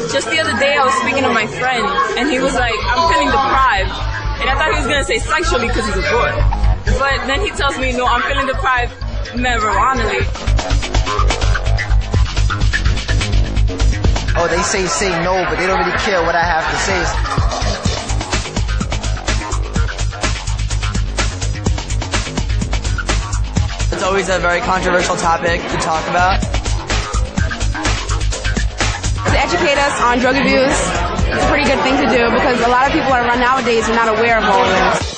Just the other day I was speaking to my friend, and he was like, I'm feeling deprived. And I thought he was going to say sexually because he's a boy. But then he tells me, no, I'm feeling deprived marijuanally. Oh, they say no, but they don't really care what I have to say. It's always a very controversial topic to talk about. To educate us on drug abuse is a pretty good thing to do because a lot of people around nowadays are not aware of all of this.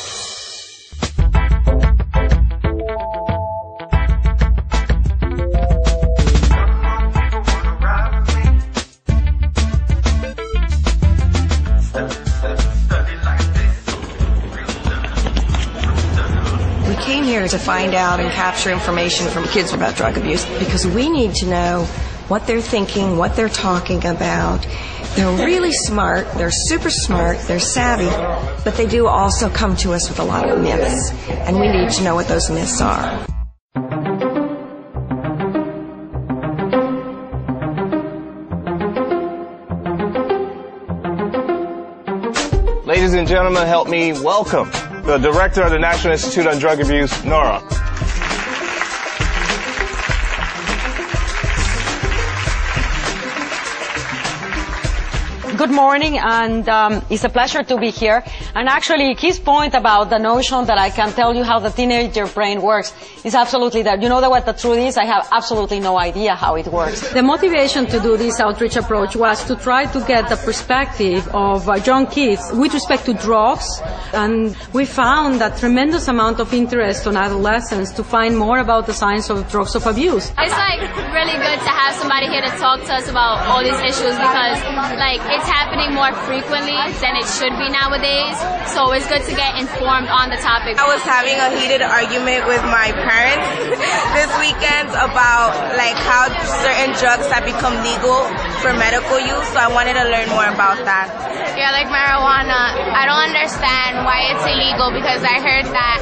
We came here to find out and capture information from kids about drug abuse because we need to know what they're thinking, what they're talking about. They're really smart, they're super smart, they're savvy, but they do also come to us with a lot of myths, and we need to know what those myths are. Ladies and gentlemen, help me welcome the Director of the National Institute on Drug Abuse, Nora. Good morning, and it's a pleasure to be here. And actually, his point about the notion that I can tell you how the teenager brain works is absolutely that. You know what the truth is? I have absolutely no idea how it works. The motivation to do this outreach approach was to try to get the perspective of young kids with respect to drugs, and we found a tremendous amount of interest on adolescents to find more about the science of drugs of abuse. It's really good to have somebody here to talk to us about all these issues because it's happening more frequently than it should be nowadays, so it's good to get informed on the topic. I was having a heated argument with my parents this weekend about how certain drugs have become legal for medical use, so I wanted to learn more about that. Yeah, like marijuana, I don't understand why it's illegal because I heard that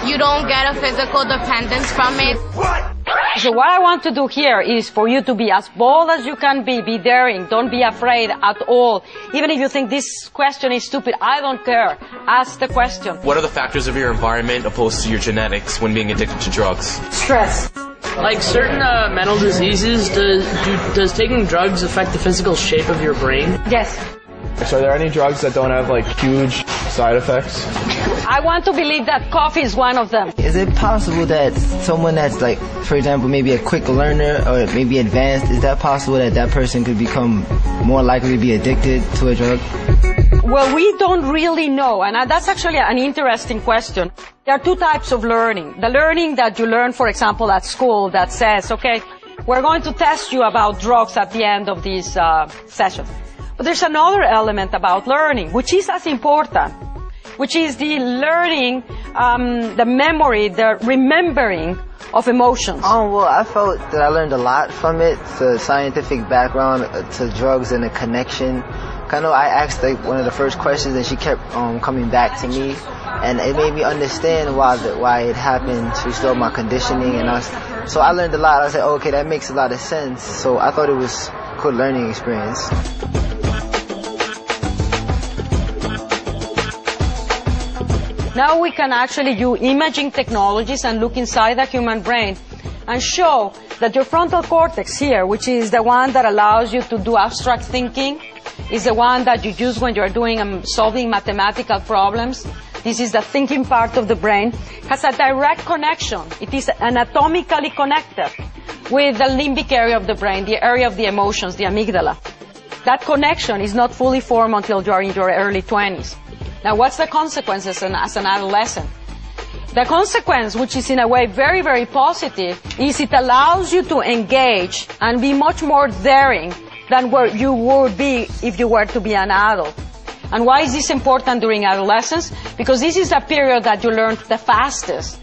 you don't get a physical dependence from it. What? So what I want to do here is for you to be as bold as you can be daring, don't be afraid at all. Even if you think this question is stupid, I don't care. Ask the question. What are the factors of your environment opposed to your genetics when being addicted to drugs? Stress. Like certain mental diseases, does taking drugs affect the physical shape of your brain? Yes. So are there any drugs that don't have huge side effects? I want to believe that coffee is one of them. Is it possible that someone that's for example, maybe a quick learner or maybe advanced, is that possible that that person could become more likely to be addicted to a drug? Well, we don't really know, and that's actually an interesting question. There are two types of learning. The learning that you learn, for example, at school that says, okay, we're going to test you about drugs at the end of this session. But there's another element about learning, which is as important, which is the learning, the memory, the remembering of emotions. Well, I felt that I learned a lot from it, the scientific background to drugs and the connection. I asked one of the first questions and she kept coming back to me, and it made me understand why it happened. She restored my conditioning, and so I learned a lot. I said, okay, that makes a lot of sense. So I thought it was a good learning experience. Now we can actually use imaging technologies and look inside the human brain and show that your frontal cortex here, which is the one that allows you to do abstract thinking, is the one that you use when you're doing solving mathematical problems. This is the thinking part of the brain, has a direct connection. It is anatomically connected with the limbic area of the brain, the area of the emotions, the amygdala. That connection is not fully formed until you're in your early 20s. Now, what's the consequences as an adolescent? The consequence, which is in a way very, very positive, is it allows you to engage and be much more daring than where you would be if you were to be an adult. And why is this important during adolescence? Because this is a period that you learn the fastest.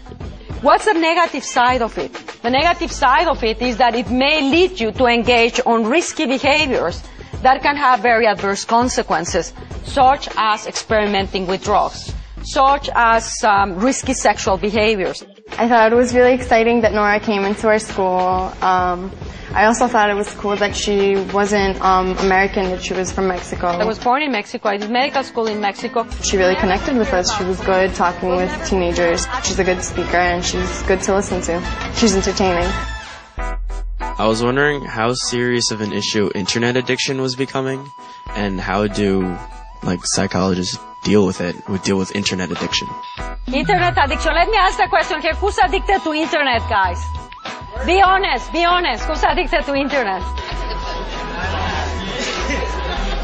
What's the negative side of it? The negative side of it is that it may lead you to engage on risky behaviors that can have very adverse consequences, such as experimenting with drugs, such as risky sexual behaviors. I thought it was really exciting that Nora came into our school. I also thought it was cool that she wasn't American, that she was from Mexico. I was born in Mexico. I did medical school in Mexico. She really connected with us. She was good talking with teenagers. She's a good speaker and she's good to listen to. She's entertaining. I was wondering how serious of an issue internet addiction was becoming, and how do psychologists deal with internet addiction. Internet addiction. Let me ask the question here. Who's addicted to internet, guys? Be honest. Who's addicted to internet?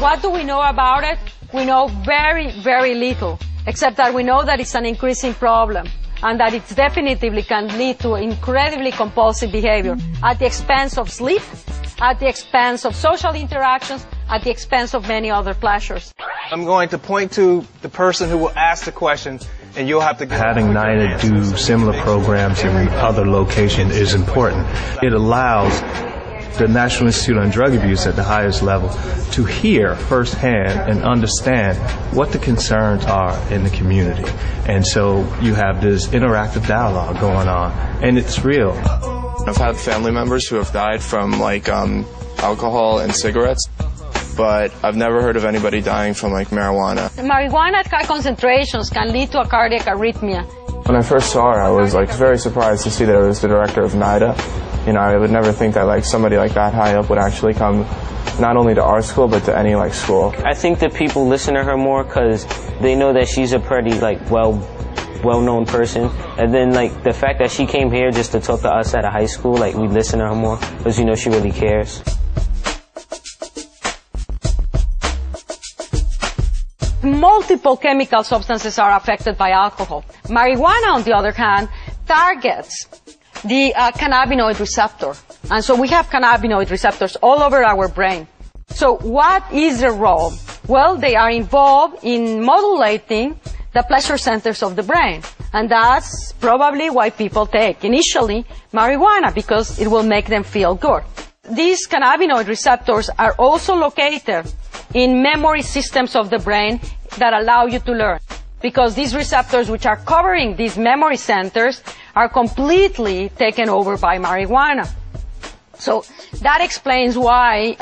What do we know about it? We know very, very little, except that we know that it's an increasing problem and that it definitively can lead to incredibly compulsive behavior at the expense of sleep, at the expense of social interactions, at the expense of many other pleasures. I'm going to point to the person who will ask the question, and you'll have to go. Having NIDA do similar programs in other locations is important. It allows the National Institute on Drug Abuse at the highest level to hear firsthand and understand what the concerns are in the community. And so you have this interactive dialogue going on, and it's real. I've had family members who have died from alcohol and cigarettes, but I've never heard of anybody dying from marijuana. Marijuana at high concentrations can lead to a cardiac arrhythmia. When I first saw her, I was very surprised to see that it was the director of NIDA. I would never think that somebody that high up would actually come not only to our school but to any school. I think that people listen to her more because they know that she's a pretty well-known person, and then the fact that she came here just to talk to us at a high school, we listen to her more because she really cares. Multiple chemical substances are affected by alcohol. Marijuana, on the other hand, targets the cannabinoid receptor. And so we have cannabinoid receptors all over our brain. So what is their role? Well, they are involved in modulating the pleasure centers of the brain. And that's probably why people take, initially, marijuana, because it will make them feel good. These cannabinoid receptors are also located in memory systems of the brain that allow you to learn. Because these receptors, which are covering these memory centers, are completely taken over by marijuana. So that explains why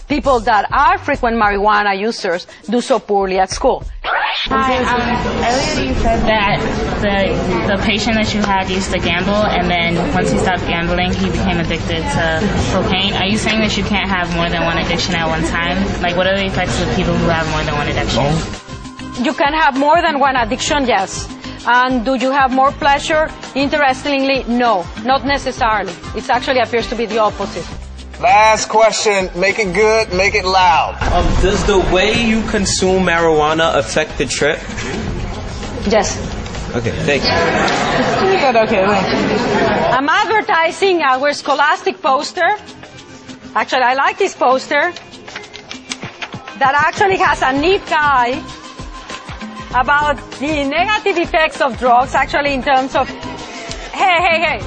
people that are frequent marijuana users do so poorly at school. Hi, earlier you said that the patient that you had used to gamble, and then once he stopped gambling, he became addicted to cocaine. Are you saying that you can't have more than one addiction at one time? What are the effects of people who have more than one addiction? You can have more than one addiction, yes. And do you have more pleasure? Interestingly, no, not necessarily. It actually appears to be the opposite. Last question. Make it good, make it loud. Does the way you consume marijuana affect the trip? Yes. Okay, thank you. Okay. I'm advertising our scholastic poster. Actually, I like this poster that actually has a neat guide about the negative effects of drugs, actually in terms of, hey,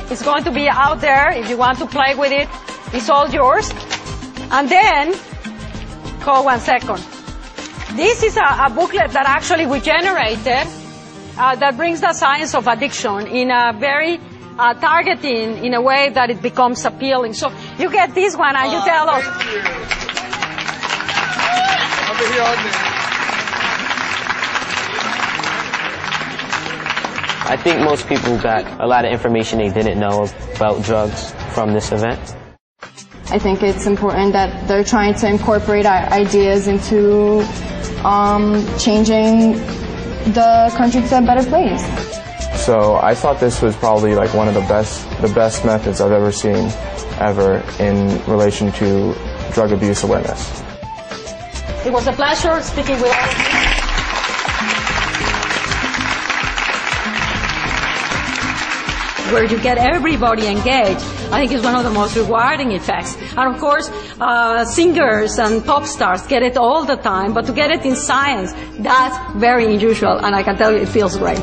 it's going to be out there if you want to play with it. It's all yours. And then, hold 1 second. This is a booklet that actually we generated that brings the science of addiction in a very targeting, in a way that it becomes appealing. So you get this one and you tell us. I think most people got a lot of information they didn't know about drugs from this event. I think it's important that they're trying to incorporate ideas into changing the country to a better place. So I thought this was probably one of the best methods I've ever seen in relation to drug abuse awareness. It was a pleasure speaking with all of you. Where you get everybody engaged, I think is one of the most rewarding effects. And of course, singers and pop stars get it all the time, but to get it in science, that's very unusual, and I can tell you it feels great.